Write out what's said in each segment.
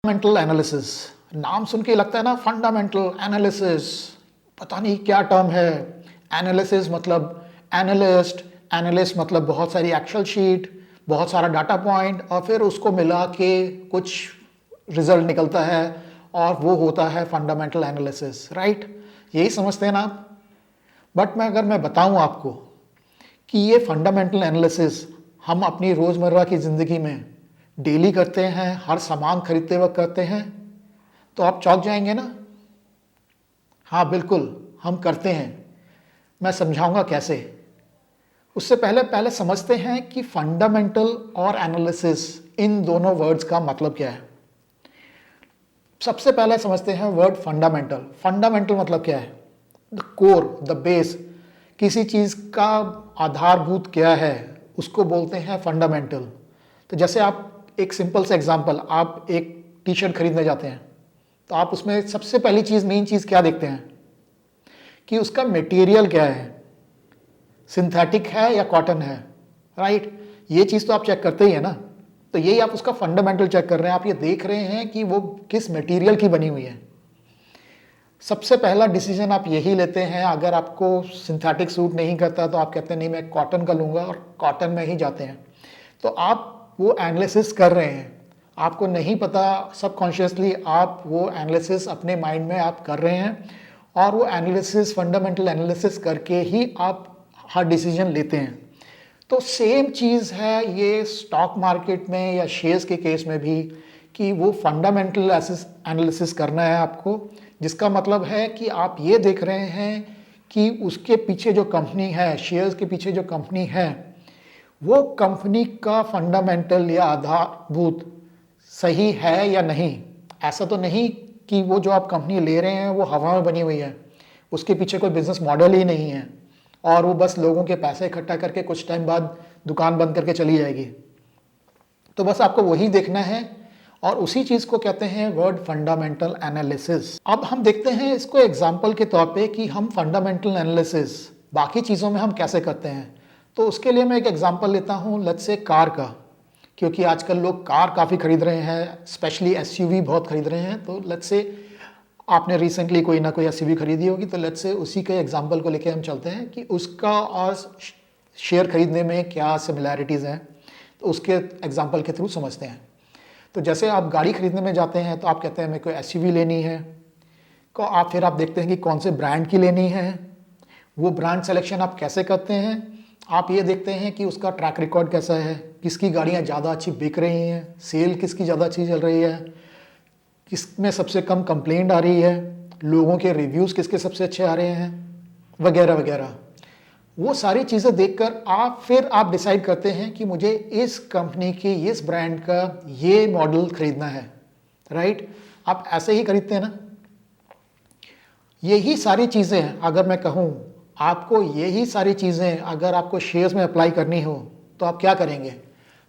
Fundamental analysis, नाम सुन के लगता है ना फंडामेंटल एनालिसिस, पता नहीं क्या टर्म है। एनालिसिस मतलब एनालिस्ट, एनालिस्ट मतलब बहुत सारी एक्सेल शीट, बहुत सारा डाटा पॉइंट और फिर उसको मिला के कुछ रिजल्ट निकलता है और वो होता है फंडामेंटल एनालिसिस, राइट? यही समझते हैं ना आप। बट मैं बताऊं आपको कि ये फंडामेंटल एनालिसिस हम अपनी रोज़मर्रा की ज़िंदगी में डेली करते हैं, हर सामान खरीदते वक्त करते हैं, तो आप चौंक जाएंगे ना। हाँ बिल्कुल, हम करते हैं। मैं समझाऊंगा कैसे। उससे पहले पहले समझते हैं कि फंडामेंटल और एनालिसिस, इन दोनों वर्ड्स का मतलब क्या है। सबसे पहले समझते हैं वर्ड फंडामेंटल। फंडामेंटल मतलब क्या है? The core, the base. किसी चीज़ का आधारभूत क्या है उसको बोलते हैं फंडामेंटल। तो जैसे आप एक सिंपल सा एग्जांपल, आप एक टी शर्ट खरीदने जाते हैं तो आप उसमें सबसे पहली चीज़, मेन चीज़ क्या देखते हैं कि उसका मटेरियल क्या है, सिंथेटिक है या कॉटन है, राइट? ये चीज़ तो आप चेक करते ही है ना। तो यही आप उसका फंडामेंटल चेक कर रहे हैं, आप ये देख रहे हैं कि वो किस मटेरियल की बनी हुई है। सबसे पहला डिसीजन आप यही लेते हैं। अगर आपको सिंथेटिक सूट नहीं करता तो आप कहते हैं नहीं मैं कॉटन का लूँगा और कॉटन में ही जाते हैं। तो आप वो एनालिसिस कर रहे हैं, आपको नहीं पता, सबकॉन्शियसली आप वो एनालिसिस अपने माइंड में आप कर रहे हैं और वो एनालिसिस, फंडामेंटल एनालिसिस करके ही आप हर डिसीजन लेते हैं। तो सेम चीज़ है ये स्टॉक मार्केट में या शेयर्स के केस में भी, कि वो फंडामेंटल एनालिसिस करना है आपको, जिसका मतलब है कि आप ये देख रहे हैं कि उसके पीछे जो कंपनी है, शेयर्स के पीछे जो कंपनी है, वो कंपनी का फंडामेंटल या आधारभूत सही है या नहीं। ऐसा तो नहीं कि वो जो आप कंपनी ले रहे हैं वो हवा में बनी हुई है, उसके पीछे कोई बिजनेस मॉडल ही नहीं है और वो बस लोगों के पैसे इकट्ठा करके कुछ टाइम बाद दुकान बंद करके चली जाएगी। तो बस आपको वही देखना है और उसी चीज़ को कहते हैं वर्ड फंडामेंटल एनालिसिस। अब हम देखते हैं इसको एग्जाम्पल के तौर पे कि हम फंडामेंटल एनालिसिस बाकी चीज़ों में हम कैसे करते हैं। तो उसके लिए मैं एक एग्जाम्पल लेता हूँ, लेट्स से कार का, क्योंकि आजकल लोग कार काफ़ी खरीद रहे हैं, स्पेशली एसयूवी बहुत खरीद रहे हैं। तो लेट्स से आपने रिसेंटली कोई ना कोई एसयूवी खरीदी होगी, तो लेट्स से उसी के एग्जाम्पल को लेके हम चलते हैं कि उसका और शेयर खरीदने में क्या सिमिलैरिटीज़ हैं। तो उसके एग्जाम्पल के थ्रू समझते हैं। तो जैसे आप गाड़ी खरीदने में जाते हैं तो आप कहते हैं मेरे को एसयूवी लेनी है, को आप फिर आप देखते हैं कि कौन से ब्रांड की लेनी है। वो ब्रांड सिलेक्शन आप कैसे करते हैं? आप ये देखते हैं कि उसका ट्रैक रिकॉर्ड कैसा है, किसकी गाड़ियाँ ज़्यादा अच्छी बिक रही हैं, सेल किसकी ज़्यादा अच्छी चल रही है, किसमें सबसे कम कंप्लेंट आ रही है, लोगों के रिव्यूज़ किसके सबसे अच्छे आ रहे हैं, वगैरह वगैरह। वो सारी चीज़ें देखकर आप डिसाइड करते हैं कि मुझे इस कंपनी की, इस ब्रांड का ये मॉडल खरीदना है, राइट? आप ऐसे ही खरीदते हैं ना। यही सारी चीज़ें अगर मैं कहूँ आपको, यही सारी चीज़ें अगर आपको शेयर्स में अप्लाई करनी हो तो आप क्या करेंगे?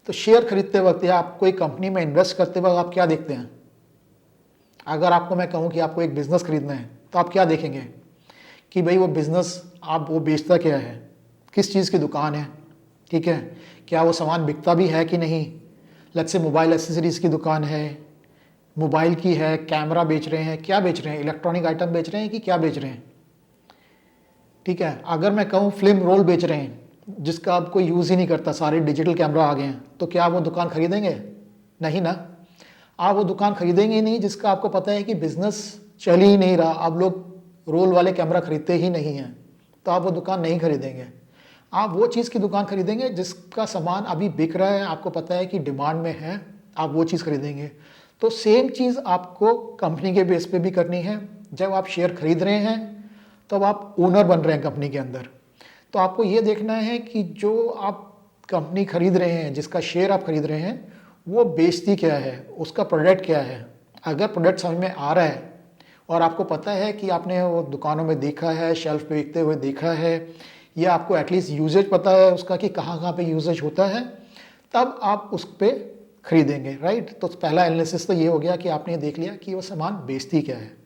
तो शेयर खरीदते वक्त या आप कोई कंपनी में इन्वेस्ट करते वक्त आप क्या देखते हैं? अगर आपको मैं कहूँ कि आपको एक बिज़नेस खरीदना है तो आप क्या देखेंगे कि भाई वो बिज़नेस आप वो बेचता क्या है, किस चीज़ की दुकान है, ठीक है, क्या वो सामान बिकता भी है कि नहीं। लेट्स से मोबाइल एसेसरीज़ की दुकान है, मोबाइल की है, कैमरा बेच रहे हैं, क्या बेच रहे हैं, इलेक्ट्रॉनिक आइटम बेच रहे हैं कि क्या बेच रहे हैं, ठीक है। अगर मैं कहूँ फिल्म रोल बेच रहे हैं जिसका अब कोई यूज़ ही नहीं करता, सारे डिजिटल कैमरा आ गए हैं, तो क्या वो दुकान खरीदेंगे? नहीं ना। आप वो दुकान खरीदेंगे ही नहीं जिसका आपको पता है कि बिज़नेस चल ही नहीं रहा, अब लोग रोल वाले कैमरा खरीदते ही नहीं हैं, तो आप वो दुकान नहीं खरीदेंगे। आप वो चीज़ की दुकान खरीदेंगे जिसका सामान अभी बिक रहा है, आपको पता है कि डिमांड में है, आप वो चीज़ खरीदेंगे। तो सेम चीज़ आपको कंपनी के बेस पे भी करनी है। जब आप शेयर खरीद रहे हैं तब आप ओनर बन रहे हैं कंपनी के अंदर। तो आपको ये देखना है कि जो आप कंपनी खरीद रहे हैं, जिसका शेयर आप खरीद रहे हैं, वो बेचती क्या है, उसका प्रोडक्ट क्या है। अगर प्रोडक्ट समझ में आ रहा है और आपको पता है कि आपने वो दुकानों में देखा है, शेल्फ पे बिकते हुए देखा है, या आपको एटलीस्ट यूजेज पता है उसका कि कहाँ कहाँ पे यूजेज होता है, तब आप उस पर खरीदेंगे, राइट? तो पहला एनालिसिस तो ये हो गया कि आपने देख लिया कि वो सामान बेचती क्या है।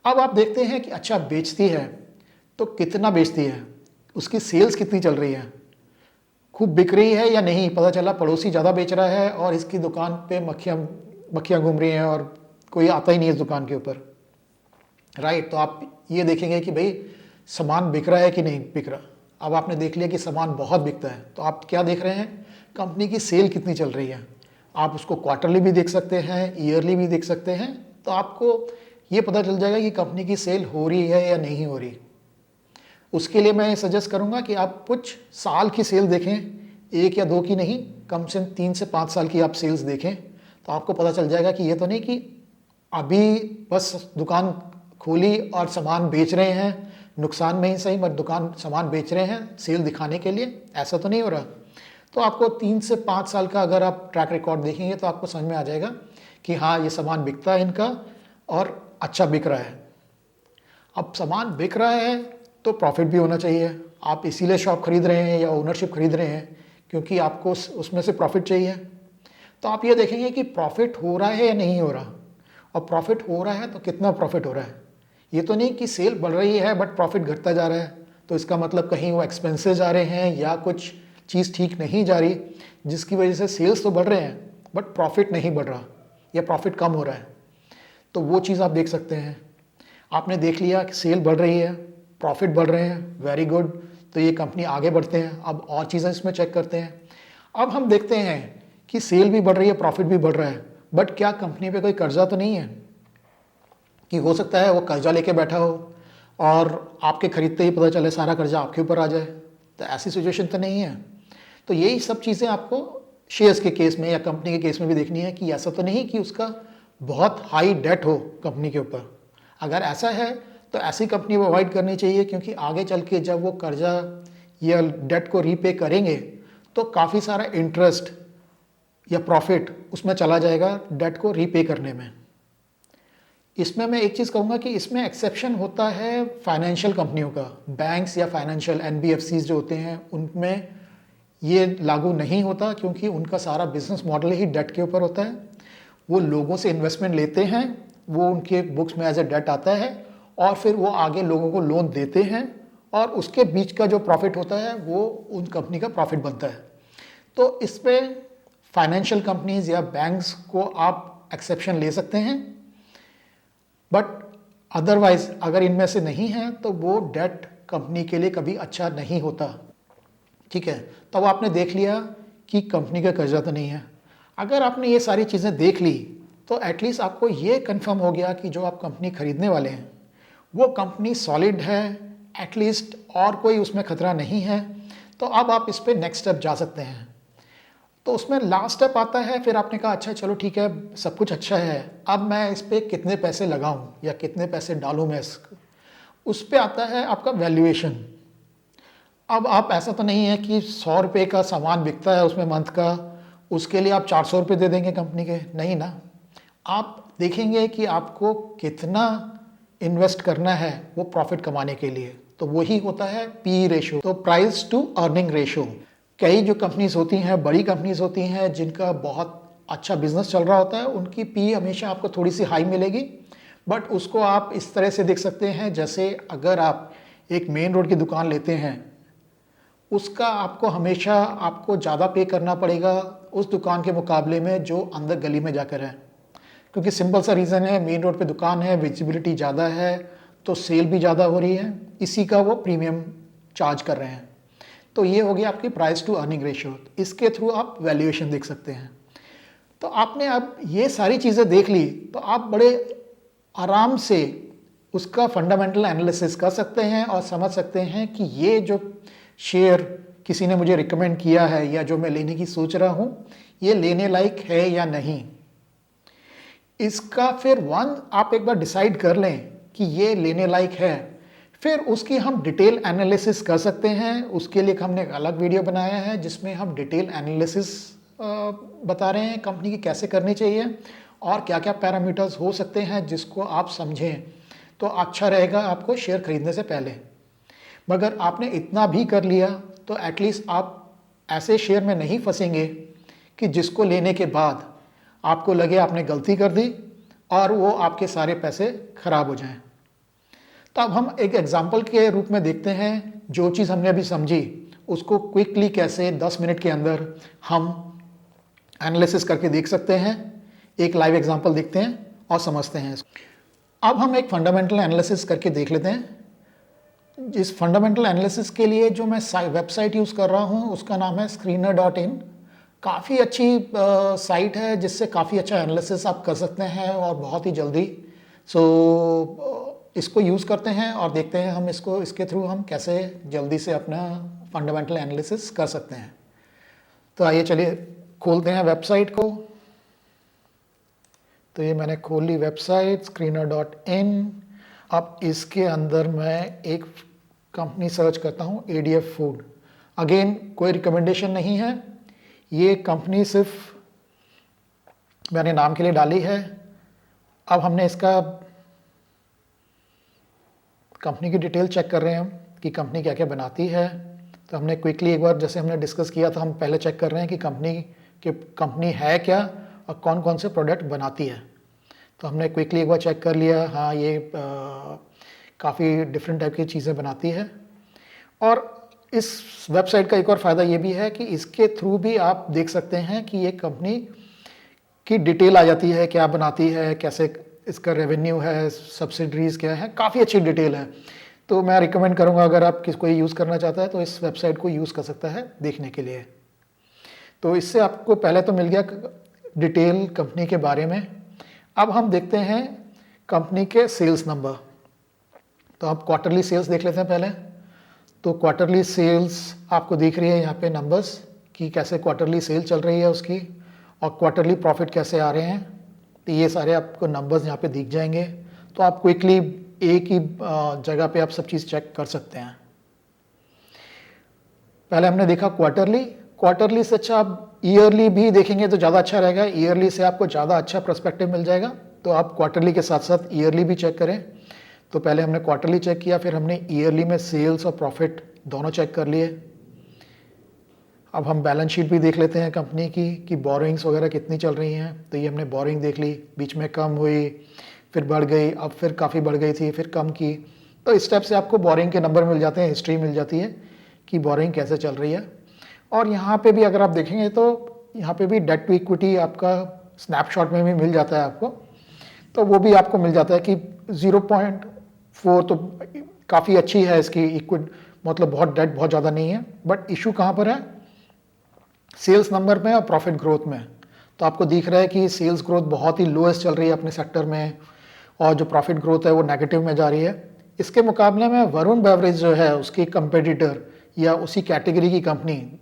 अब आप देखते हैं कि अच्छा बेचती है तो कितना बेचती है, उसकी सेल्स कितनी चल रही है, खूब बिक रही है या नहीं। पता चला पड़ोसी ज़्यादा बेच रहा है और इसकी दुकान पे मक्खियाँ मक्खियाँ घूम रही हैं और कोई आता ही नहीं है इस दुकान के ऊपर, राइट। तो आप ये देखेंगे कि भाई सामान बिक रहा है कि नहीं बिक रहा। अब आपने देख लिया कि सामान बहुत बिकता है, तो आप क्या देख रहे हैं, कंपनी की सेल कितनी चल रही है। आप उसको क्वार्टरली भी देख सकते हैं, ईयरली भी देख सकते हैं, तो आपको ये पता चल जाएगा कि कंपनी की सेल हो रही है या नहीं हो रही। उसके लिए मैं सजेस्ट करूंगा कि आप कुछ साल की सेल देखें, 1 या 2 की नहीं, कम से कम 3 से 5 साल की आप सेल्स देखें, तो आपको पता चल जाएगा कि ये तो नहीं कि अभी बस दुकान खोली और सामान बेच रहे हैं, नुकसान में ही सही मगर दुकान सामान बेच रहे हैं सेल दिखाने के लिए, ऐसा तो नहीं हो रहा। तो आपको 3 से 5 साल का अगर आप ट्रैक रिकॉर्ड देखेंगे तो आपको समझ में आ जाएगा कि हाँ ये सामान बिकता है इनका और अच्छा बिक रहा है। अब सामान बिक रहा है तो प्रॉफिट भी होना चाहिए। आप इसीलिए शॉप खरीद रहे हैं या ओनरशिप खरीद रहे हैं क्योंकि आपको उसमें से प्रॉफिट चाहिए। तो आप ये देखेंगे कि प्रॉफिट हो रहा है या नहीं हो रहा, और प्रॉफिट हो रहा है तो कितना प्रॉफिट हो रहा है। ये तो नहीं कि सेल बढ़ रही है बट प्रॉफिट घटता जा रहा है, तो इसका मतलब कहीं वो एक्सपेंसेस आ रहे हैं या कुछ चीज़ ठीक नहीं जा रही जिसकी वजह से सेल्स तो बढ़ रहे हैं बट प्रॉफिट नहीं बढ़ रहा या प्रॉफिट कम हो रहा है। तो वो चीज़ आप देख सकते हैं। आपने देख लिया कि सेल बढ़ रही है, प्रॉफिट बढ़ रहे हैं, वेरी गुड, तो ये कंपनी आगे बढ़ते हैं। अब और चीज़ें इसमें चेक करते हैं। अब हम देखते हैं कि सेल भी बढ़ रही है, प्रॉफिट भी बढ़ रहा है, बट क्या कंपनी पे कोई कर्जा तो नहीं है कि हो सकता है वो कर्जा लेके बैठा हो और आपके खरीदते ही पता चले सारा कर्जा आपके ऊपर आ जाए। तो ऐसी सिचुएशन तो नहीं है। तो यही सब चीज़ें आपको शेयर्स के केस में या कंपनी के केस में भी देखनी है कि ऐसा तो नहीं कि उसका बहुत हाई डेट हो कंपनी के ऊपर। अगर ऐसा है तो ऐसी कंपनी को अवॉइड करनी चाहिए, क्योंकि आगे चल के जब वो कर्जा या डेट को रीपे करेंगे तो काफ़ी सारा इंटरेस्ट या प्रॉफिट उसमें चला जाएगा डेट को रीपे करने में। इसमें मैं एक चीज़ कहूँगा कि इसमें एक्सेप्शन होता है फाइनेंशियल कंपनियों का। बैंक्स या फाइनेंशियल एनबीएफसीज जो होते हैं उनमें ये लागू नहीं होता, क्योंकि उनका सारा बिजनेस मॉडल ही डेट के ऊपर होता है। वो लोगों से इन्वेस्टमेंट लेते हैं, वो उनके बुक्स में एज ए डेट आता है और फिर वो आगे लोगों को लोन देते हैं और उसके बीच का जो प्रॉफिट होता है वो उन कंपनी का प्रॉफिट बनता है। तो इस पर फाइनेंशियल कंपनीज या बैंक्स को आप एक्सेप्शन ले सकते हैं, बट अदरवाइज अगर इनमें से नहीं है तो वो डेट कंपनी के लिए कभी अच्छा नहीं होता। ठीक है, तब आपने देख लिया कि कंपनी का कर्जा तो नहीं है। अगर आपने ये सारी चीज़ें देख ली तो एटलीस्ट आपको ये कंफर्म हो गया कि जो आप कंपनी खरीदने वाले हैं वो कंपनी सॉलिड है एटलीस्ट, और कोई उसमें खतरा नहीं है। तो अब आप इस पर नेक्स्ट स्टेप जा सकते हैं। तो उसमें लास्ट स्टेप आता है, फिर आपने कहा अच्छा चलो ठीक है सब कुछ अच्छा है, अब मैं इस पर कितने पैसे लगाऊं या कितने पैसे डालूं मैं उस पर आता है आपका वैल्यूएशन। अब आप ऐसा तो नहीं है कि 100 रुपये का सामान बिकता है उसमें मंथ का, उसके लिए आप 400 रुपये दे देंगे कंपनी के, नहीं ना। आप देखेंगे कि आपको कितना इन्वेस्ट करना है वो प्रॉफिट कमाने के लिए, तो वही होता है पी रेशो, तो प्राइस टू अर्निंग रेशो। कई जो कंपनीज होती हैं, बड़ी कंपनीज होती हैं जिनका बहुत अच्छा बिजनेस चल रहा होता है, उनकी पी हमेशा आपको थोड़ी सी हाई मिलेगी, बट उसको आप इस तरह से देख सकते हैं जैसे अगर आप एक मेन रोड की दुकान लेते हैं उसका आपको हमेशा आपको ज़्यादा पे करना पड़ेगा उस दुकान के मुकाबले में जो अंदर गली में जाकर है, क्योंकि सिंपल सा रीज़न है मेन रोड पे दुकान है, विजिबिलिटी ज़्यादा है तो सेल भी ज़्यादा हो रही है, इसी का वो प्रीमियम चार्ज कर रहे हैं। तो ये हो गया आपकी प्राइस टू अर्निंग रेशियो। इसके थ्रू आप वैल्यूएशन देख सकते हैं। तो आपने अब ये सारी चीज़ें देख ली तो आप बड़े आराम से उसका फंडामेंटल एनालिसिस कर सकते हैं और समझ सकते हैं कि ये जो शेयर किसी ने मुझे रिकमेंड किया है या जो मैं लेने की सोच रहा हूँ ये लेने लायक है या नहीं। इसका फिर आप एक बार डिसाइड कर लें कि ये लेने लायक है, फिर उसकी हम डिटेल एनालिसिस कर सकते हैं। उसके लिए हमने एक अलग वीडियो बनाया है जिसमें हम डिटेल एनालिसिस बता रहे हैं कंपनी की कैसे करनी चाहिए और क्या क्या पैरामीटर्स हो सकते हैं जिसको आप समझें तो अच्छा रहेगा आपको शेयर खरीदने से पहले। मगर आपने इतना भी कर लिया तो एटलीस्ट आप ऐसे शेयर में नहीं फंसेंगे कि जिसको लेने के बाद आपको लगे आपने गलती कर दी और वो आपके सारे पैसे खराब हो जाएं। तो अब हम एक एग्जाम्पल के रूप में देखते हैं जो चीज़ हमने अभी समझी उसको क्विकली कैसे 10 मिनट के अंदर हम एनालिसिस करके देख सकते हैं। एक लाइव एग्जांपल देखते हैं और समझते हैं इसको। अब हम एक फंडामेंटल एनालिसिस करके देख लेते हैं। इस फंडामेंटल एनालिसिस के लिए जो मैं वेबसाइट यूज़ कर रहा हूँ उसका नाम है screener.in। काफ़ी अच्छी साइट है जिससे काफ़ी अच्छा एनालिसिस आप कर सकते हैं और बहुत ही जल्दी। इसको यूज़ करते हैं और देखते हैं हम इसके थ्रू हम कैसे जल्दी से अपना फंडामेंटल एनालिसिस कर सकते हैं। तो आइए चलिए खोलते हैं वेबसाइट को। तो ये मैंने खोल ली वेबसाइट screener.in। अब इसके अंदर मैं एक कंपनी सर्च करता हूँ, ADF फूड। अगेन कोई रिकमेंडेशन नहीं है, ये कंपनी सिर्फ मैंने नाम के लिए डाली है। अब हमने इसका कंपनी की डिटेल चेक कर रहे हैं हम कि कंपनी क्या क्या बनाती है। तो हमने क्विकली एक बार जैसे हमने डिस्कस किया था, हम पहले चेक कर रहे हैं कि कंपनी है क्या और कौन कौन से प्रोडक्ट बनाती है। तो हमने क्विकली एक बार चेक कर लिया, हाँ ये काफ़ी डिफरेंट टाइप की चीज़ें बनाती है। और इस वेबसाइट का एक और फ़ायदा ये भी है कि इसके थ्रू भी आप देख सकते हैं कि ये कंपनी की डिटेल आ जाती है, क्या बनाती है, कैसे इसका रेवेन्यू है, सब्सिडरीज क्या है, काफ़ी अच्छी डिटेल है। तो मैं रिकमेंड करूँगा अगर आप कोई यूज़ करना चाहता है तो इस वेबसाइट को यूज़ कर सकता है देखने के लिए। तो इससे आपको पहले तो मिल गया डिटेल कंपनी के बारे में। अब हम देखते हैं कंपनी के सेल्स नंबर। तो आप क्वार्टरली सेल्स देख लेते हैं पहले। तो क्वार्टरली सेल्स आपको दिख रही है यहाँ पे नंबर्स कि कैसे क्वार्टरली सेल चल रही है उसकी, और क्वार्टरली प्रॉफिट कैसे आ रहे हैं। तो ये सारे आपको नंबर्स यहाँ पे दिख जाएंगे। तो आप क्विकली एक ही जगह पे आप सब चीज़ चेक कर सकते हैं। पहले हमने देखा क्वार्टरली से अच्छा आप ईयरली भी देखेंगे तो ज़्यादा अच्छा रहेगा। ईयरली से आपको ज़्यादा अच्छा पर्सपेक्टिव मिल जाएगा। तो आप क्वार्टरली के साथ साथ ईयरली भी चेक करें। तो पहले हमने क्वार्टरली चेक किया, फिर हमने ईयरली में सेल्स और प्रॉफिट दोनों चेक कर लिए। अब हम बैलेंस शीट भी देख लेते हैं कंपनी की कि बोरोइंग्स वगैरह कितनी चल रही हैं। तो ये हमने बोरोइंग देख ली, बीच में कम हुई, फिर बढ़ गई, अब फिर काफ़ी बढ़ गई थी, फिर कम की। तो इस टाइप से आपको बोरोइंग के नंबर मिल जाते हैं, हिस्ट्री मिल जाती है कि बोरोइंग कैसे चल रही है। और यहाँ पे भी अगर आप देखेंगे तो यहाँ पे भी डेट टू इक्विटी आपका स्नैपशॉट में भी मिल जाता है आपको। तो वो भी आपको मिल जाता है कि 0.4 तो काफ़ी अच्छी है इसकी इक्विट, मतलब बहुत डेट बहुत ज़्यादा नहीं है। बट इशू कहाँ पर है, सेल्स नंबर में और प्रॉफिट ग्रोथ में। तो आपको दिख रहा है कि सेल्स ग्रोथ बहुत ही लोएस्ट चल रही है अपने सेक्टर में, और जो प्रॉफिट ग्रोथ है वो नेगेटिव में जा रही है। इसके मुकाबले में वरुण बेवरेज जो है उसकी कंपेटिटर या उसी कैटेगरी की कंपनी,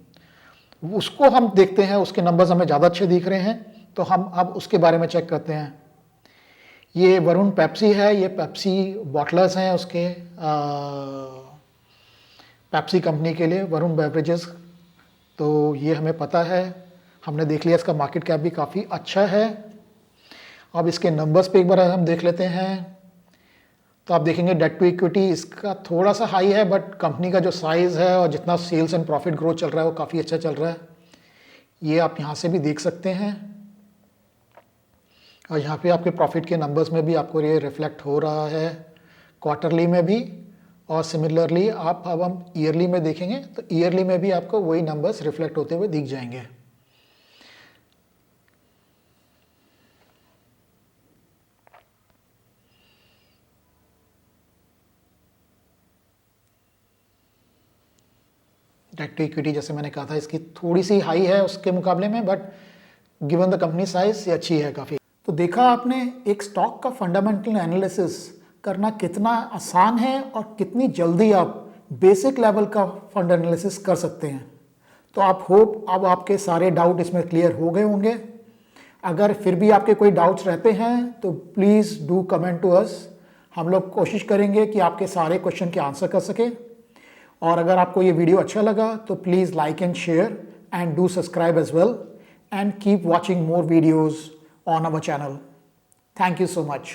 उसको हम देखते हैं, उसके नंबर्स हमें ज़्यादा अच्छे दिख रहे हैं। तो हम अब उसके बारे में चेक करते हैं। ये वरुण पेप्सी है, ये पेप्सी बॉटलर्स हैं उसके, पेप्सी कंपनी के लिए वरुण बेवरेजेस। तो ये हमें पता है, हमने देख लिया, इसका मार्केट कैप भी काफ़ी अच्छा है। अब इसके नंबर्स पे एक बार हम देख लेते हैं। तो आप देखेंगे डेट टू इक्विटी इसका थोड़ा सा हाई है, बट कंपनी का जो साइज़ है और जितना सेल्स एंड प्रॉफिट ग्रोथ चल रहा है वो काफ़ी अच्छा चल रहा है। ये आप यहाँ से भी देख सकते हैं, और यहाँ पे आपके प्रॉफिट के नंबर्स में भी आपको ये रिफ्लेक्ट हो रहा है, क्वार्टरली में भी। और सिमिलरली आप अब हम ईयरली में देखेंगे तो ईयरली में भी आपको वही नंबर्स रिफ्लेक्ट होते हुए दिख जाएंगे। डेट टू इक्विटी जैसे मैंने कहा था इसकी थोड़ी सी हाई है उसके मुकाबले में, but given the company size ये अच्छी है काफ़ी। तो देखा आपने एक स्टॉक का फंडामेंटल एनालिसिस करना कितना आसान है और कितनी जल्दी आप बेसिक लेवल का फंड एनालिसिस कर सकते हैं। तो आप होप अब आपके सारे डाउट इसमें क्लियर हो गए होंगे। अगर फिर भी आपके कोई डाउट्स रहते हैं तो please do comment to us. हम लोग कोशिश करेंगे कि आपके सारे क्वेश्चन के आंसर कर सकें। और अगर आपको ये वीडियो अच्छा लगा तो please like and share and do subscribe as well and keep watching more videos on our channel. Thank you so much.